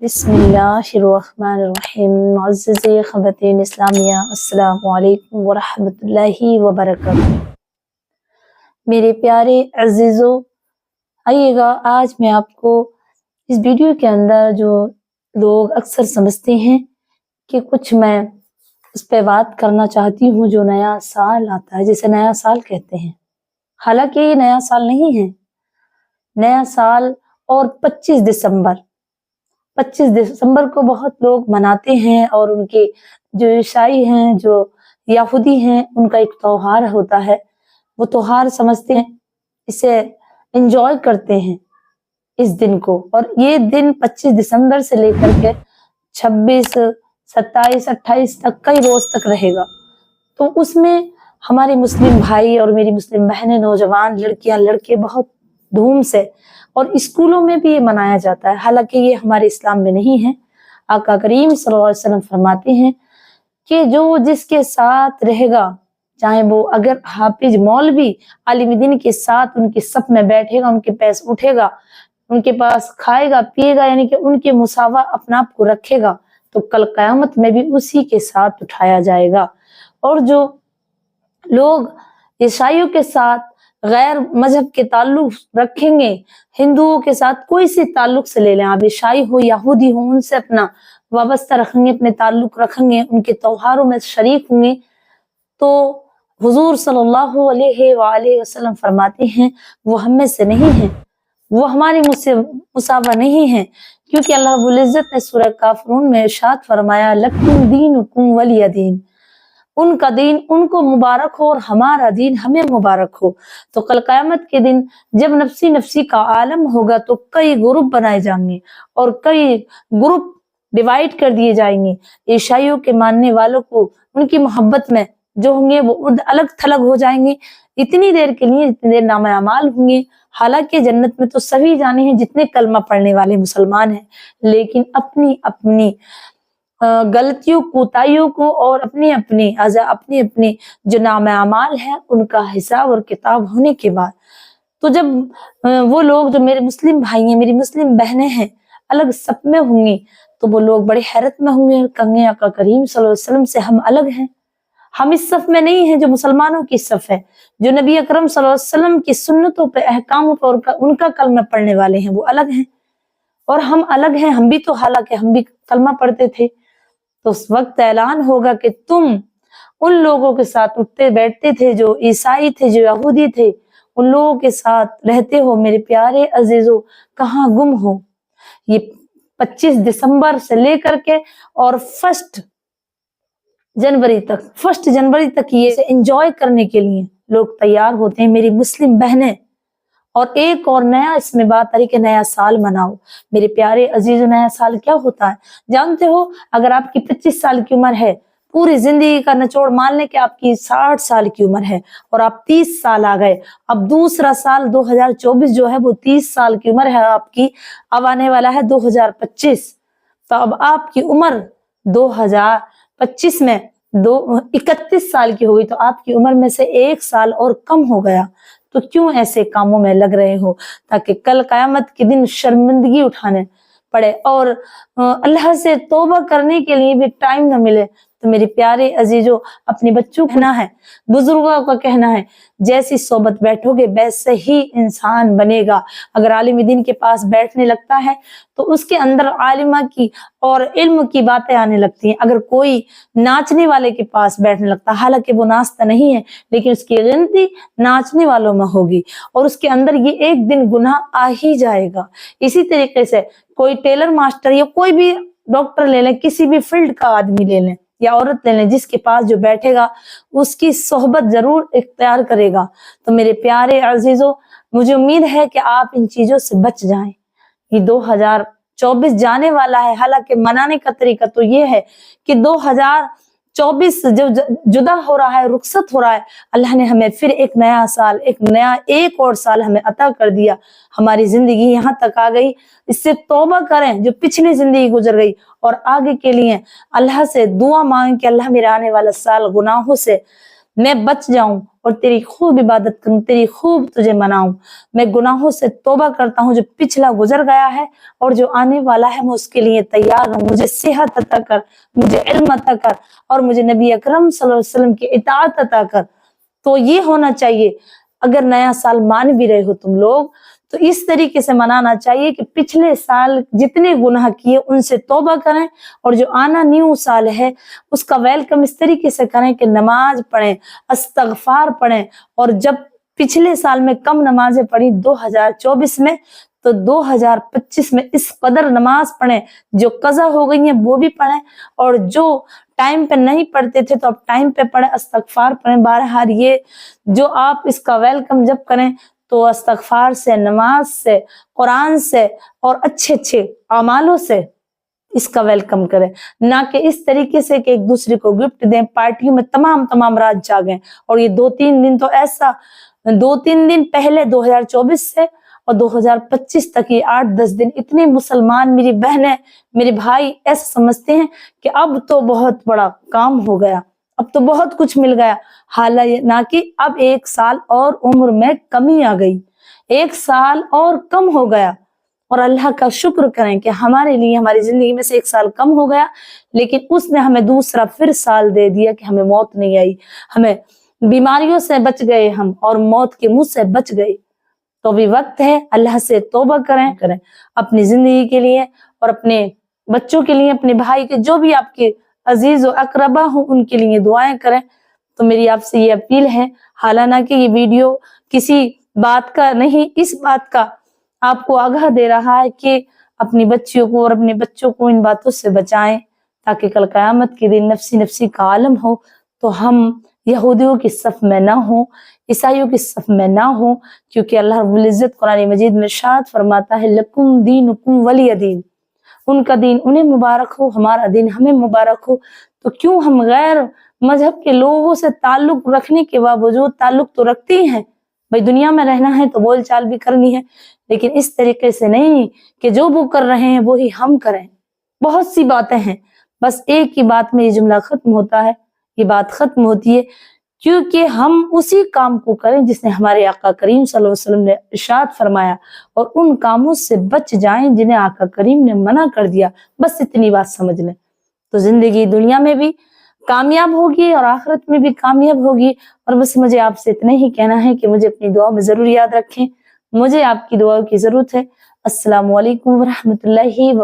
बिस्मिल्लाहिर्रहमानिर्रहीम। मुअज़्ज़िज़े ख़वातीन इस्लामिया, अस्सलामु अलैकुम व रहमतुल्लाहि व बरकातुहू। मेरे प्यारे अज़ीज़ों, आइएगा आज मैं आपको इस वीडियो के अंदर जो लोग अक्सर समझते हैं कि कुछ मैं उस पे बात करना चाहती हूँ जो नया साल आता है, जिसे नया साल कहते हैं। हालांकि ये नया साल नहीं है। नया साल और 25 दिसंबर को बहुत लोग मनाते हैं और उनके जो ईसाई हैं, जो यहूदी हैं, उनका एक त्योहार होता है। वो त्योहार समझते हैं, इसे एंजॉय करते हैं इस दिन को। और ये दिन 25 दिसंबर से लेकर के 26, 27, 28 तक कई रोज तक रहेगा। तो उसमें हमारे मुस्लिम भाई और मेरी मुस्लिम बहनें, नौजवान, लड़कियां, लड़के बहुत धूम से, और स्कूलों में भी ये मनाया जाता है। हालांकि ये हमारे इस्लाम में नहीं है। आका करीम सल्लल्लाहु अलैहि वसल्लम फरमाते हैं कि जो जिसके साथ रहेगा, चाहे वो अगर हाफिज मौलवी आलिम दीन के साथ उनके सफ में बैठेगा, उनके पैस उठेगा, उनके पास खाएगा पिएगा, यानी कि उनके मुसावा अपना आप को रखेगा, तो कल कयामत में भी उसी के साथ उठाया जाएगा। और जो लोग ईसाइयों के साथ गैर मजहब के ताल्लुक रखेंगे, हिंदुओं के साथ कोई से ताल्लुक से ले लें, आप ईसाई हो यहूदी हो, उनसे अपना वाबस्ता रखेंगे, अपने ताल्लुक रखेंगे, उनके त्योहारों में शरीक होंगे, तो हुजूर सल्लल्लाहु अलैहि वसल्लम फरमाते हैं वो हम में से नहीं है, वो हमारी मुझसे मुसावा नहीं है। क्योंकि अल्लाह रब्बुल इज्जत ने सूरह काफिरून में इरशाद फरमाया, लकुम दीनुकुम वलिय दीन, उनका दीन उनको मुबारक हो और हमारा दीन हमें मुबारक हो। तो कल क़यामत के दिन जब नफ्सी नफ्सी का आलम होगा तो कई ग्रुप बनाए जाएंगे और कई ग्रुप डिवाइड कर दिए जाएंगे। ईसाइयों के मानने वालों को उनकी मोहब्बत में जो होंगे वो अलग थलग हो जाएंगे इतनी देर के लिए, जितनी देर नाम अमाल होंगे। हालांकि जन्नत में तो सभी जाने हैं जितने कलमा पढ़ने वाले मुसलमान हैं, लेकिन अपनी अपनी गलतियों कोताहियों को और अपनी अपनी जो नाम अमाल है उनका हिसाब और किताब होने के बाद, तो जब वो लोग जो मेरे मुस्लिम भाई हैं, मेरी मुस्लिम बहनें हैं, अलग सफ में होंगी, तो वो लोग बड़े हैरत में होंगे, कहेंगे आका करीम सल्लल्लाहु अलैहि वसल्लम से हम अलग हैं, हम इस सफ में नहीं हैं जो मुसलमानों की सफ है, जो नबी अकरम सल्लल्लाहु अलैहि वसल्लम की सुन्नतों पे, अहकामों पे उनका कलमा पढ़ने वाले हैं, वो अलग हैं और हम अलग हैं। हम भी तो, हालांकि हम भी कलमा पढ़ते थे। तो उस वक्त ऐलान होगा कि तुम उन लोगों के साथ उठते बैठते थे जो ईसाई थे, जो यहूदी थे, उन लोगों के साथ रहते हो। मेरे प्यारे अजीजों, कहाँ गुम हो? ये 25 दिसंबर से लेकर के और 1 जनवरी तक ये एंजॉय करने के लिए लोग तैयार होते हैं, मेरी मुस्लिम बहनें। और एक और नया इसमें बात आ रही कि नया साल मनाओ। मेरे प्यारे अजीजों, नया साल क्या होता है जानते हो? अगर आपकी 25 साल की उम्र है, पूरी जिंदगी का निचोड़ मान लें कि आपकी 60 साल की उम्र है और आप 30 साल आ गए, अब दूसरा साल 2024 जो है वो 30 साल की उम्र है आपकी, अब आने वाला है 2025। तो अब आपकी उम्र 2025 में 31 साल की होगी, तो आपकी उम्र में से 1 साल और कम हो गया। तो क्यों ऐसे कामों में लग रहे हो? ताकि कल कयामत के दिन शर्मिंदगी उठाने पड़े और अल्लाह से तौबा करने के लिए भी टाइम न मिले। तो मेरे प्यारे अजीजों, अपने बच्चों को कहना है, बुजुर्गों का कहना है, जैसी सोबत बैठोगे वैसे ही इंसान बनेगा। अगर आलिम दीन के पास बैठने लगता है तो उसके अंदर आलिमा की और इल्म की बातें आने लगती हैं। अगर कोई नाचने वाले के पास बैठने लगता है, हालांकि वो नाचता नहीं है, लेकिन उसकी गिनती नाचने वालों में होगी और उसके अंदर ये एक दिन गुनाह आ ही जाएगा। इसी तरीके से कोई टेलर मास्टर या कोई भी डॉक्टर ले लें, किसी भी फील्ड का आदमी ले लें या औरत ले लें, जिसके पास जो बैठेगा उसकी सोहबत जरूर इख्तियार करेगा। तो मेरे प्यारे अजीजों, मुझे उम्मीद है कि आप इन चीजों से बच जाएं। ये 2024 जाने वाला है, हालांकि मनाने का तरीका तो ये है कि 2024 जो जुदा हो रहा है, रुखसत हो रहा है, अल्लाह ने हमें फिर एक नया साल, एक और साल हमें अता कर दिया। हमारी जिंदगी यहाँ तक आ गई, इससे तौबा करें जो पिछली जिंदगी गुजर गई और आगे के लिए अल्लाह से दुआ मांग कि अल्लाह मेरा आने वाला साल गुनाहों से मैं बच जाऊं और तेरी खूब इबादत करूं, तेरी खूब तुझे मनाऊं। मैं गुनाहों से तौबा करता हूं, जो पिछला गुजर गया है और जो आने वाला है मैं उसके लिए तैयार हूं। मुझे सेहत अता कर, मुझे इल्म अता कर और मुझे नबी अकरम सल्लल्लाहु अलैहि वसल्लम की इताअत अता कर। तो ये होना चाहिए। अगर नया साल मान भी रहे हो तुम लोग तो इस तरीके से मनाना चाहिए कि पिछले साल जितने गुनाह किए उनसे तौबा करें और जो आना न्यू साल है उसका वेलकम इस तरीके से करें कि नमाज पढ़ें, अस्तगफार पढ़ें। और जब पिछले साल में कम नमाजें पढ़ी 2024 में, तो 2025 में इस कदर नमाज पढ़ें, जो कज़ा हो गई है वो भी पढ़ें और जो टाइम पे नहीं पढ़ते थे तो अब टाइम पे पढ़ें, अस्तगफार पढ़ें। बहरहाल ये जो आप इसका वेलकम जब करें तो अस्तगफार से, नमाज से, कुरान से और अच्छे अच्छे अमालों से इसका वेलकम करें, ना कि इस तरीके से कि एक दूसरे को गिफ्ट दें, पार्टियों में तमाम रात जागें। और ये 2-3 दिन तो ऐसा, 2-3 दिन पहले 2024 से और 2025 तक ये 8-10 दिन इतने मुसलमान मेरी बहनें मेरे भाई ऐसा समझते हैं कि अब तो बहुत बड़ा काम हो गया, अब तो बहुत कुछ मिल गया। हालांकि ना कि अब 1 साल और उम्र में कमी आ गई, 1 साल और कम हो गया। और अल्लाह का शुक्र करें कि हमारे लिए हमारी जिंदगी में से 1 साल कम हो गया, लेकिन उसने हमें दूसरा फिर साल दे दिया कि हमें मौत नहीं आई, हमें बीमारियों से बच गए हम और मौत के मुंह से बच गए। तो भी वक्त है अल्लाह से तौबा करें अपनी जिंदगी के लिए और अपने बच्चों के लिए, अपने भाई के, जो भी आपके अजीज और अकरबा हो उनके लिए दुआएं करें। तो मेरी आपसे ये अपील है, हालांकि ये वीडियो किसी बात का नहीं, इस बात का आपको आगाह दे रहा है कि अपनी बच्चियों को और अपने बच्चों को इन बातों से बचाएं, ताकि कल क़यामत के दिन नफ्सी नफ्सी का आलम हो तो हम यहूदियों की सफ में ना हो, ईसाइयों की सफ में ना हो। क्योंकि अल्लाह रब्बुल इज्जत कुरान मजीद में इरशाद फरमाता है, लकुम दीनुकुम वलिय दीन, उनका दीन उन्हें मुबारक हो, हमारा दीन हमें मुबारक हो। तो क्यों हम गैर मजहब के लोगों से ताल्लुक रखने के बावजूद, ताल्लुक तो रखते ही हैं भाई, दुनिया में रहना है तो बोल चाल भी करनी है, लेकिन इस तरीके से नहीं कि जो वो कर रहे हैं वो ही हम करें। बहुत सी बातें हैं, बस एक ही बात में ये जुमला खत्म होता है, ये बात खत्म होती है, क्योंकि हम उसी काम को करें जिसने हमारे आका करीम सल्लल्लाहु अलैहि वसल्लम ने इरशाद फरमाया, और उन कामों से बच जाएं जिन्हें आका करीम ने मना कर दिया। बस इतनी बात समझ लें तो जिंदगी दुनिया में भी कामयाब होगी और आखिरत में भी कामयाब होगी। और बस मुझे आपसे इतना ही कहना है कि मुझे अपनी दुआ में जरूर याद रखें, मुझे आपकी दुआ की जरूरत है। अस्सलामु अलैकुम व रहमतुल्लाहि व